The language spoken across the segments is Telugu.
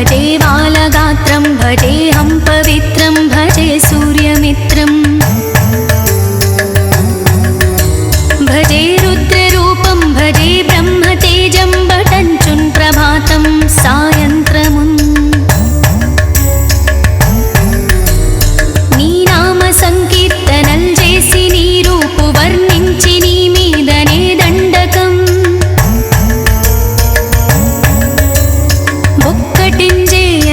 भजे बालगात्रं भजेऽहं पवित्रं भजे सूर्यमित्रम् भजे रुद्ररूपं भजे ब्रह्मतेजं बटञ्चुन् प्रभातं सायन्त्रमुन् నీ నామ సంకీర్తనల్ చేసి నీ రూపు వర్ణించి నీ మీదనే దండకం ఒక్కటింజేయ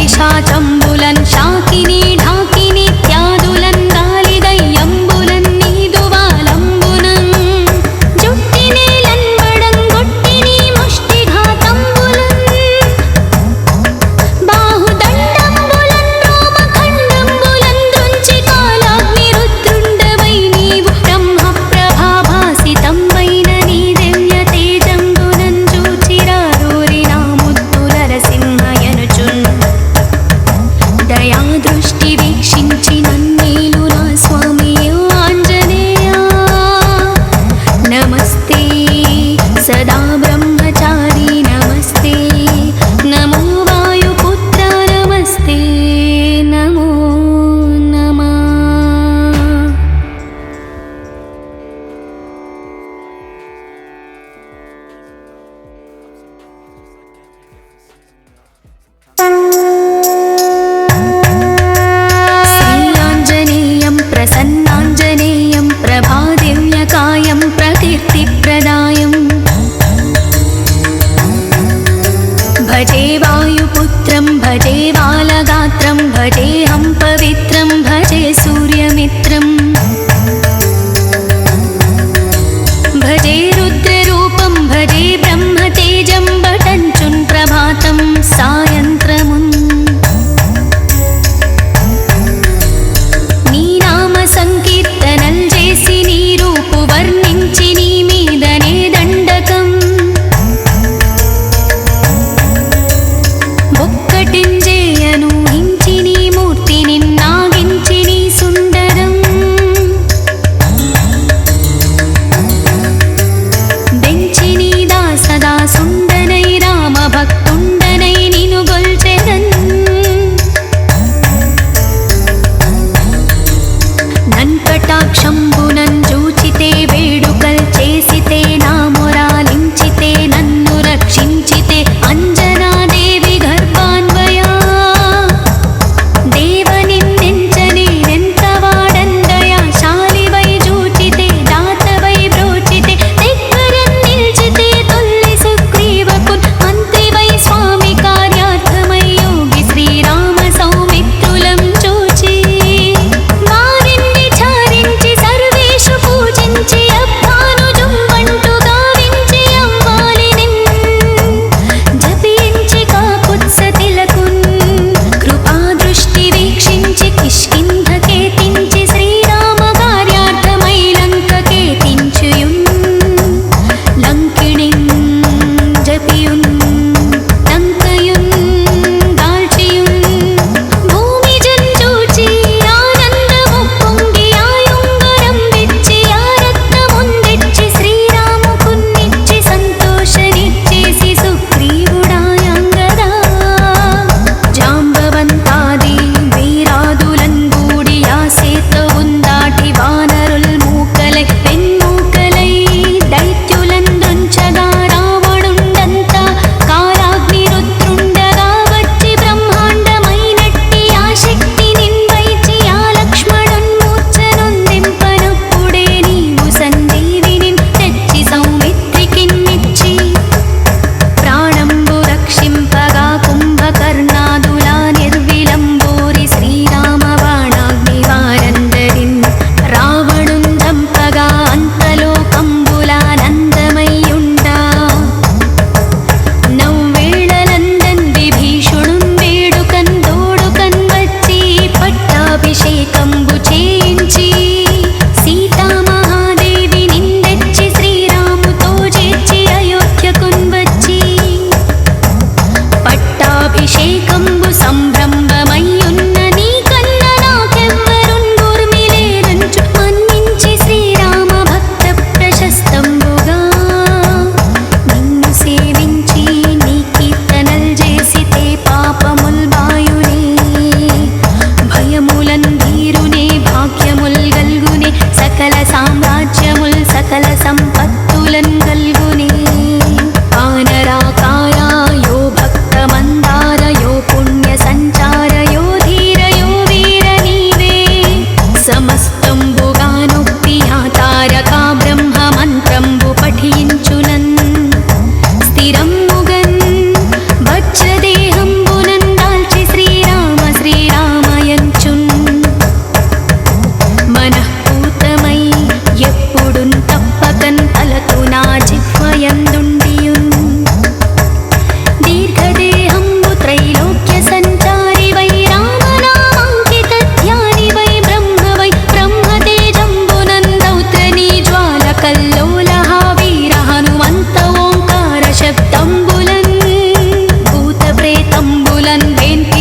పిశాచంబులన్ శాకిని ఢాకిని త్యాదులన్ గాలిదయ్యంబులన్ నీదువాలంబునన్ జుట్టినేలన్ బడంగొట్టిని ముష్టిఘాతంబులన్ బాహుదండంబులన్ రోమఖండంబులన్ దృంచి కాలాగ్ని రుద్రుండవై నీవు బ్రహ్మ ప్రభాభాసితంబైన నీ దివ్య తేజంబులన్ చూచిరారూరి నా ముద్దులర సింహయనుచున్ దయా దృష్టి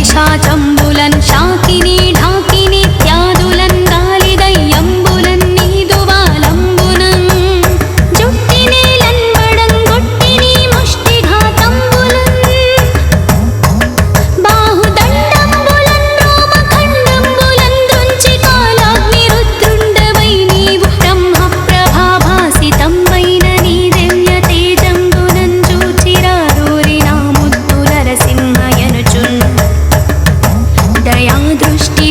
పిశాచంబులన్ శాకిని ఢాకిని త్యాదులన్ గాలిదయ్యంబులన్ నీదువాలంబునం జుట్టినేలన్ బడంగొట్టిని ముష్టిఘాతంబులన్ బాహుదండంబులన్ రోమఖండంబులన్ దృంచి కాలాగ్ని రుద్రుండవై నీవు బ్రహ్మ ప్రభాభాసితంబైన నీ దివ్య తేజంబులన్ చూచిరారూరి నా ముద్దుల నరసింహయనుచున్ దయా దృష్టి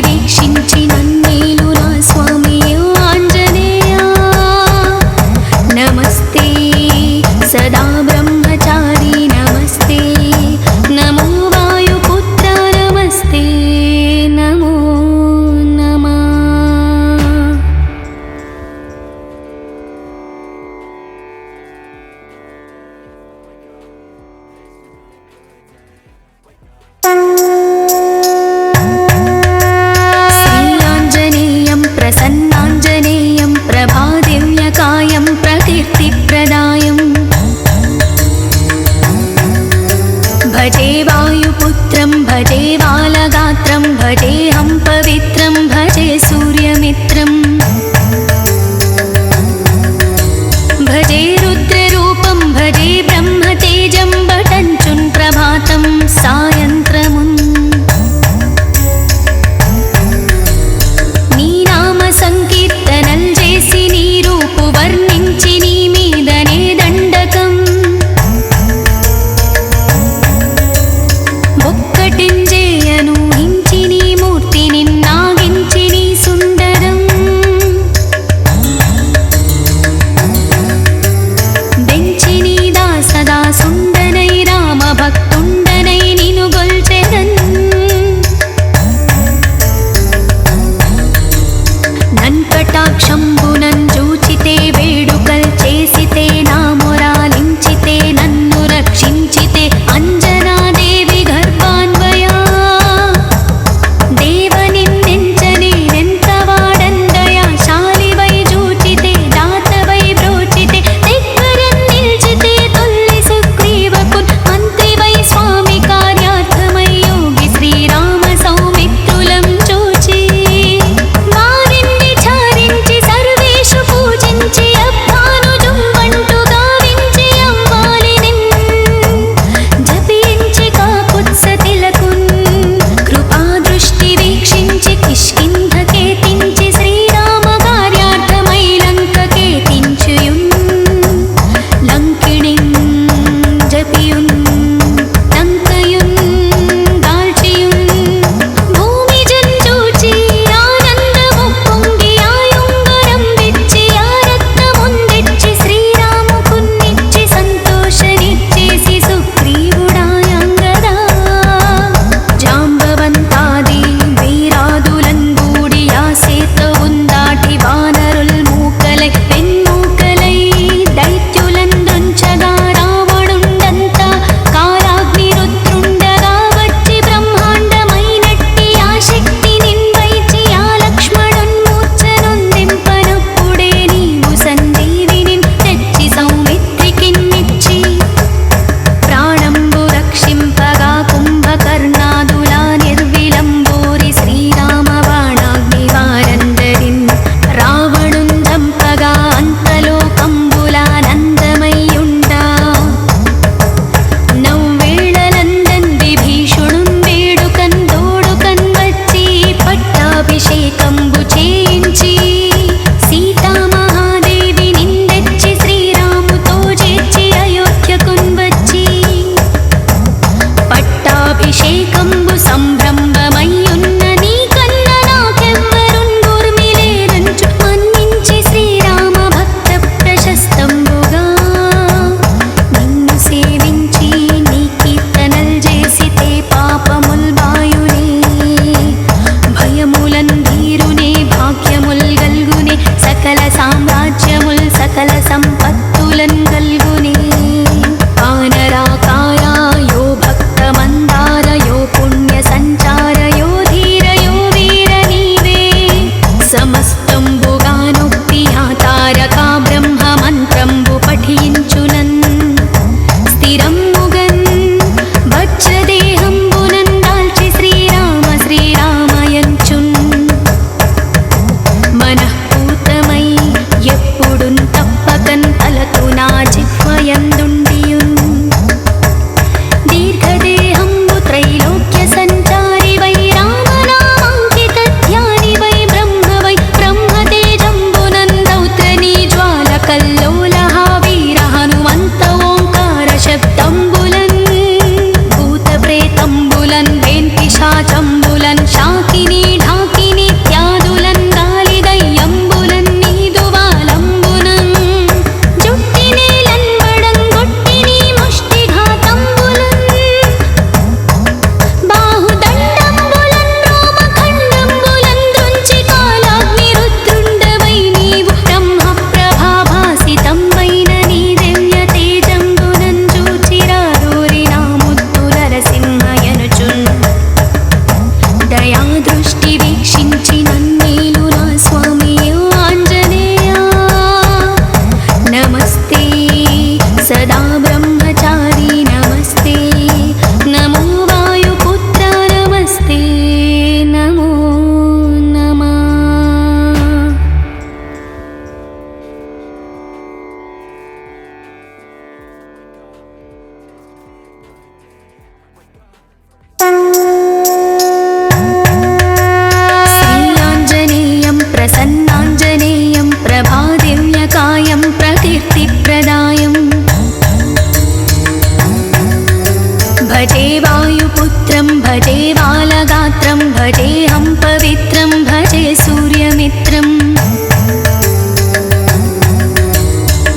भजेऽहं पवित्रं भजे सूर्यमित्रम्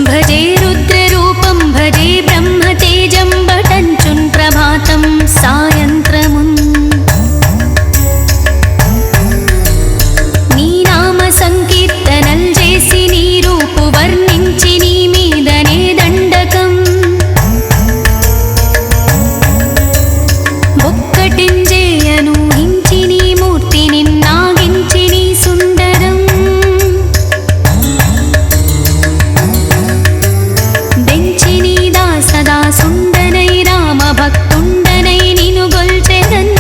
भजे रुद्ररूपं भजे ब्रह्मतेजं बटञ्चुन् प्रभातं सायन्त्रमुन् నీ నామ సంకీర్తనల్ చేసి నీ రూపు వర్ణించి నీ మీదనే దండకం ఒక్కటింజేయను హించి నీ మూర్తి నిన్నాగించి నీ సుందరం బెంచి నీ దాసదా సుందనై రామ భక్తుండనై నిను గొల్చెదన్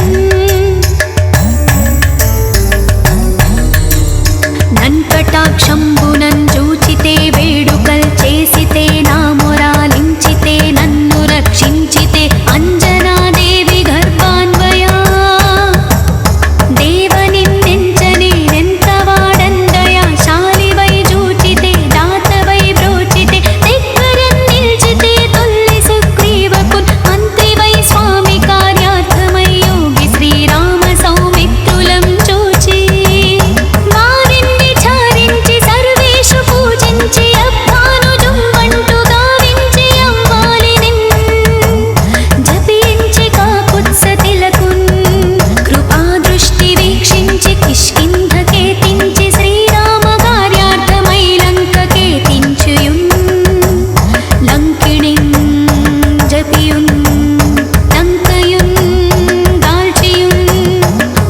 నన్కటాక్షంబునన్ చూచితే వేడుకల్ చేసితే నా మొరాలించితే నన్ను రక్షించితే అంజనాదేవి గర్భాన్వయా దేవ నిన్నెంచనేనెంత వాడందయా శాలివై చూచితే దాతవై బ్రోచితే దగ్గరన్ నిల్చితే తొల్లి సుగ్రీవకున్ మంత్రివై స్వామి కార్యార్థమై యోగి శ్రీరామ సౌమిత్రులం చూచి విచారించి సర్వేషు పూజించి అభ్యానుజం వంటు గావించి అవ్వాలినిన్ జపించి కాకుత్స తిలకున్ కృపా దృష్టి వీక్షించి కిష్కింధకేతించి శ్రీరామ కార్యార్థమై లంకకేతించుయున్ లంకిణిన్ జపియున్ లంకయున్ దాల్చియున్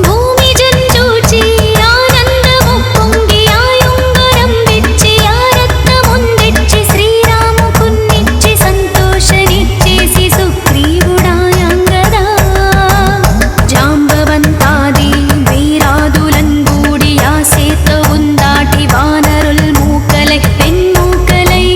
భూమి జంజూచి ఆనందము పొంగి ఆయుంగరం విచ్చి ఆరత్నముందిచ్చి శ్రీరాముకున్నిచ్చి సంతోషనిచ్చేసి సుగ్రీవుడాయంగదా జాంబవంతాది వీరాదులన్ గూడి ఆ సేతువున్ దాటి వానరుల్ మూకలై వెన్మూకలై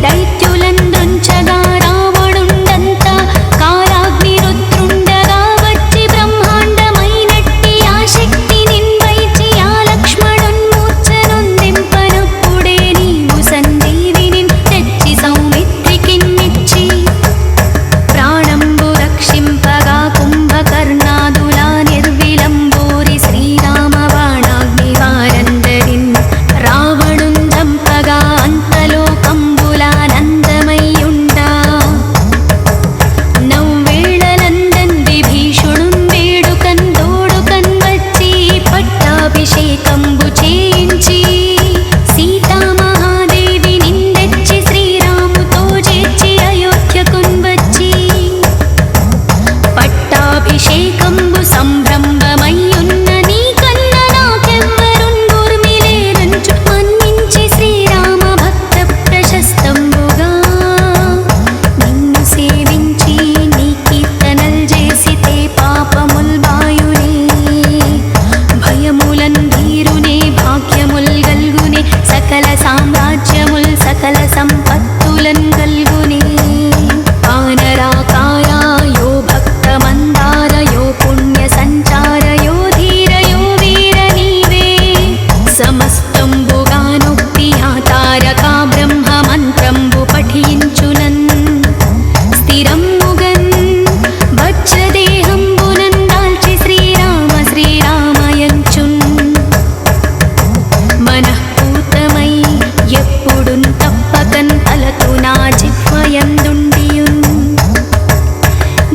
దైత్యులన్ దృంచగా రావణుండంతా కాలాగ్ని రుద్రుండగా వచ్చి బ్రహ్మాండమైనట్టి ఆ శక్తి నిన్వైచి ఆ లక్ష్మణున్ మూర్ఛనొందింపనప్పుడే నీవు సంజీవిని తెచ్చి సౌమిత్రికిన్నిచ్చి ప్రాణంబు రక్షింపగా కుంభకర్ణాదులా నిర్విలంబూరి శ్రీరామ బాణాగ్ని వారందరిన్ రావణున్ చంపగా అంతలోకంబులానందమయ్యుండా నవ్వేళలందన్ విభీషణున్ వేడుకన్ దోడుకన్ వచ్చి పట్టాభిషేకంబు చేయించి సీతామహాదేవి నిందెచ్చి శ్రీరాముతో చేర్చి అయోధ్యకున్ వచ్చి పట్టాభిషేకంబు సంభ్రమమయ్యున్న నీ కన్న నాకెవ్వరున్ గుర్మిలేరంచు మన్నించి శ్రీరామ భక్త ప్రశస్తంబుగా నిన్ను సేవించి నీ కీర్తనల్ చేసితే పాపముల్ బాయునే భయములన్ ధీరునే భాగ్యముల్ గల్గునే సకల సామ్రాజ్యముల్ సకల సంపత్తులన్ గల్గునే వానరాకాయ యో భక్త మందార యో పుణ్య సంచార యో ధీర యో వీర నీవే సమస్తంబుగానొప్పి ఆ తారకా బ్రహ్మ మంత్రంబు పఠించునన్ స్థిరమ్ముగన్ వజ్రదేహంబునన్ దాల్చి శ్రీరామ శ్రీరామయంచున్ మనఃపూతమై ఎప్పుడున్ తప్పకన్ తలతు నా జిహ్వయందుండియున్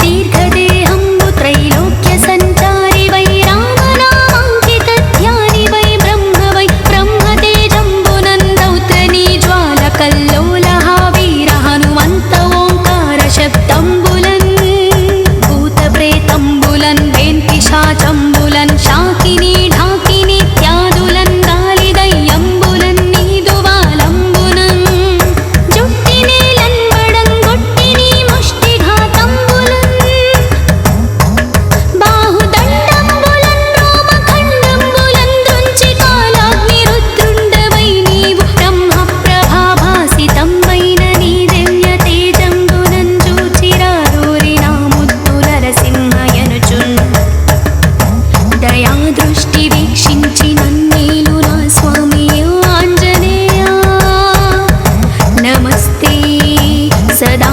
దీర్ఘదేహంబు త్రైలోక్య సంచారి వై రామనామాంకిత ధ్యాని వై బ్రహ్మతేజంబునన్ దౌత్రనీ జ్వాల కల్లోలహ వీర హనుమంత ఓంకార శబ్దంబులన్ భూత ప్రేతంబులన్ వేంపిశాచంబులన్ శాకిని ఢాకిని త్యాదులన్ గాలి దయ్యంబులన్ నీదువాలంబునన్ జుట్టినేలన్ బడంగొట్టిని ముష్టిఘాతంబులన్ బాహుదండంబులన్ రోమఖండంబులన్ దృంచి కాలాగ్ని రుద్రుండవై నీవు బ్రహ్మ ప్రభాభాసితంబైన నీ దివ్య తేజంబునన్ చూచిరారూరి నా ముద్దులరసింహయనుచున్ దయా దృష్టి వీక్షించి నన్నేలు నా స్వామి ఆంజనేయ నమస్తే సదా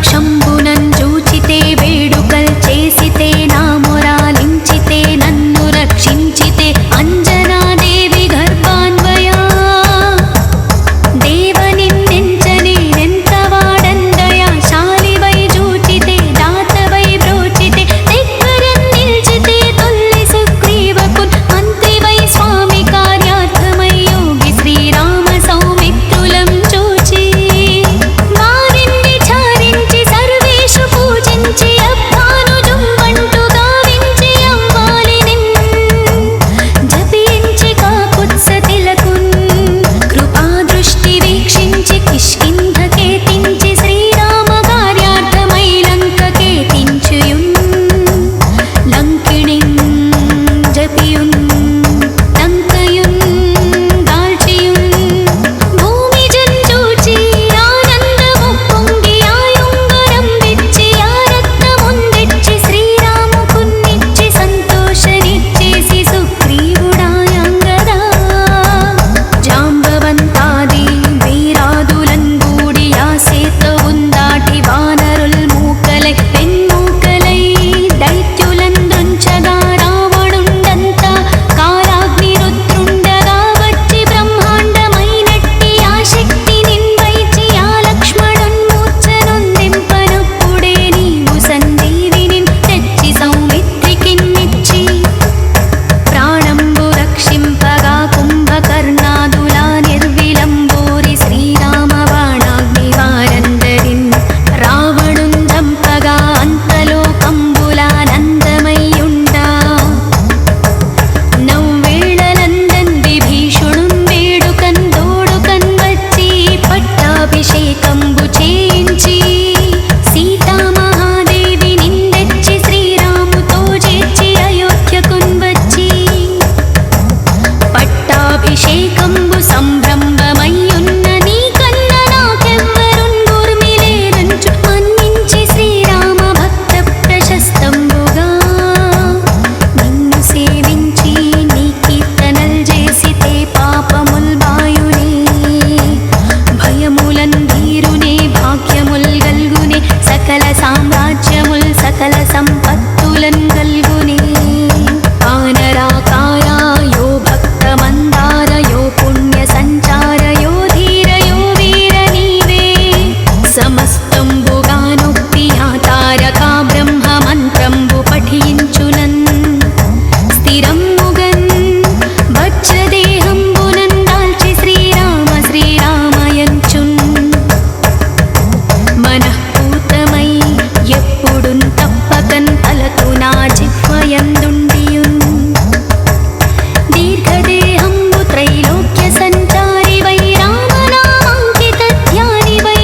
సమక్షంబునంజూచితే వేడుకల్ చేసితే నా మొరాలించితే నన్ను రక్షించితే అంజనాదేవి గర్భాన్వయా దేవ నిన్నెంచనేనెంత వాడందయా శాలివై జూచితే దాతవై బ్రోచితే దగ్గరన్ నిల్చితే తొల్లి సుగ్రీవకున్ మంత్రివై స్వామి కార్యార్థమై యోగి శ్రీరామ సౌమిత్రులం చూచి వారిని విచారించి సర్వేషు పూజించి అబ్బానుజుంబంటు గావించి అవ్వాలినిన్ జపించి కాకుత్స తిలకున్ కృపాదృష్టి వీక్షించి కిష్కింధకేతించి శ్రీరామ కార్యార్థమై లంకకేతించుయున్ లంకిణిన్ జపియున్ లంకయున్ దాల్చియున్ భూమిజన్ చూచి ఆనందము పొంగి ఆయుంగరం విచ్చి ఆ రత్నముందిచ్చి శ్రీరాముకున్నిచ్చి సంతోషనిచ్చేసి సుగ్రీవుడాయంగదా జాంబవంతాది వీరాదులన్ గూడి ఆ సేతువున్ దాటి వానరుల్ మూకలై పెన్మూకలై దైత్యులన్ దృంచగా రావణుండంతా కాలాగ్ని రుద్రుండగా వచ్చి బ్రహ్మాండమైనట్టి ఆ శక్తి నిన్వైచి ఆ లక్ష్మణున్ మూర్ఛనొందింపనప్పుడే నీవు సంజీవినిన్ తెచ్చి సౌమిత్రికిన్నిచ్చి ప్రాణంబు రక్షింపగా కుంభకర్ణాదులా నిర్విలంబోరి శ్రీరామ బాణాగ్ని వారందరిన్ రావణున్ చంపగా అంతలోకంబులానందమయ్యుండా నవ్వేళలందన్ విభీషణున్ వేడుకన్ దోడుకన్ వచ్చి పట్టాభిషేకంబు చేయించి సీతామహాదేవి నిందెచ్చి శ్రీరాముతో చేర్చి అయోధ్యకున్ వచ్చి పట్టాభిషేకంబు సంభ్రమమయ్యున్న నీకన్న నాకెవ్వరున్ గుర్మిలేరంచు మన్నించి శ్రీరామ భక్త ప్రశస్తంబుగా నిన్ను సేవించి నీ కీర్తనల్ చేసితే పాపముల్ బాయునే భయములన్ వీరునే భాగ్యముల్ గల్గునే సకల సామ్రాజ్యముల్ సకల సంపత్తులన్ గల్గునే వానరాకారా యో భక్త మందార యో పుణ్య సంచార యో ధీర యో వీర నీవే సమస్తంబుగానొప్పి ఆ తారకా బ్రహ్మ మంత్రంబు పఠించునన్ స్థిరమ్ముగన్ వజ్రదేహంబునన్ దాల్చి శ్రీరామ శ్రీరామయంచున్ మనఃపూతమై ఎప్పుడున్ తప్పకన్ తలతు నా జిహ్వయందుండియున్ దీర్ఘదేహంబు త్రైలోక్య సంచారి వై రామనామాంకిత ధ్యాని వై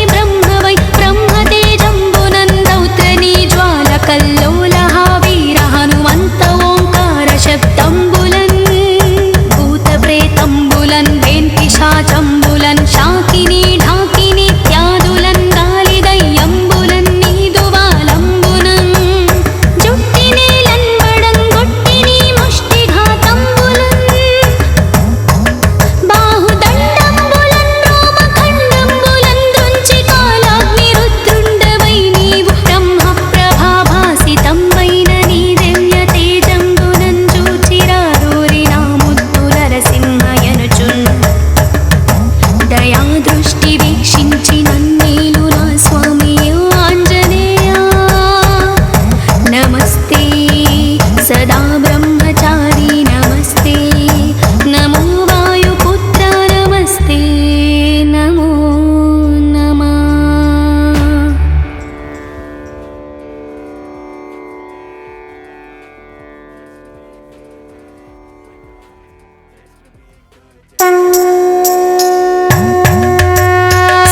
బ్రహ్మతేజంబునన్ దౌత్రనీ జ్వాల కల్లోలహ వీర హనుమంత ఓంకార శబ్దంబులన్ భూత ప్రేతంబులన్ వెంపిశాచంబులన్ శాకిని ఢాకిని త్యాదులన్ గాలిదయ్యంబులన్ నీదువాలంబునన్ జుట్టినేలన్ వడంగొట్టిని ముష్టిఘాతంబులన్ బాహుదండంబులన్ రోమఖండంబులన్ దృంచి కాలాగ్ని రుద్రుండవై నీవు బ్రహ్మ ప్రభాభాసితంబైన నీ దివ్య తేజంబునన్ చూచిరారూరి నా ముద్దులరసింహయనుచున్ దయాదృష్టి వీక్షించి నన్నేలు నా స్వామి ఆంజనేయ నమస్తే సదా బ్రహ్మచారి నమస్తే నమో వాయుపుత్ర నమస్తే నమో నమః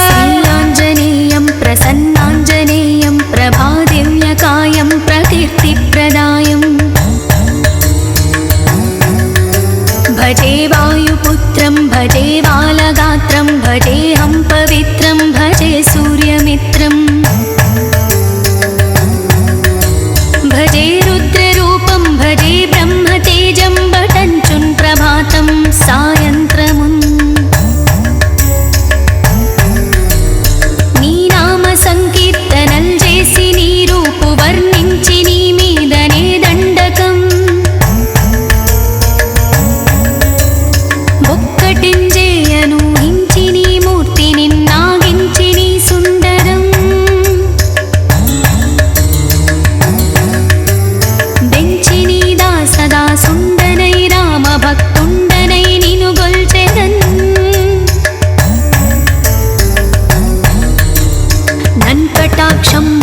శ్రీయాంజనేయం ప్రసన్నాంజనేయం ప్రభాదివ్యకాయం ప్రకీర్తిప్రదాయం భజే వాయుపుత్రం భజే బాలగాత్రం భజేహం పవిత్రం భజే సూర్యమిత్రం భజే రుద్రరూపం భజే బ్రహ్మతేజం బటంచున్ ప్రభాతం సాయంత్రమున్ నీ నామ సంకీర్తనల్ కటాక్షం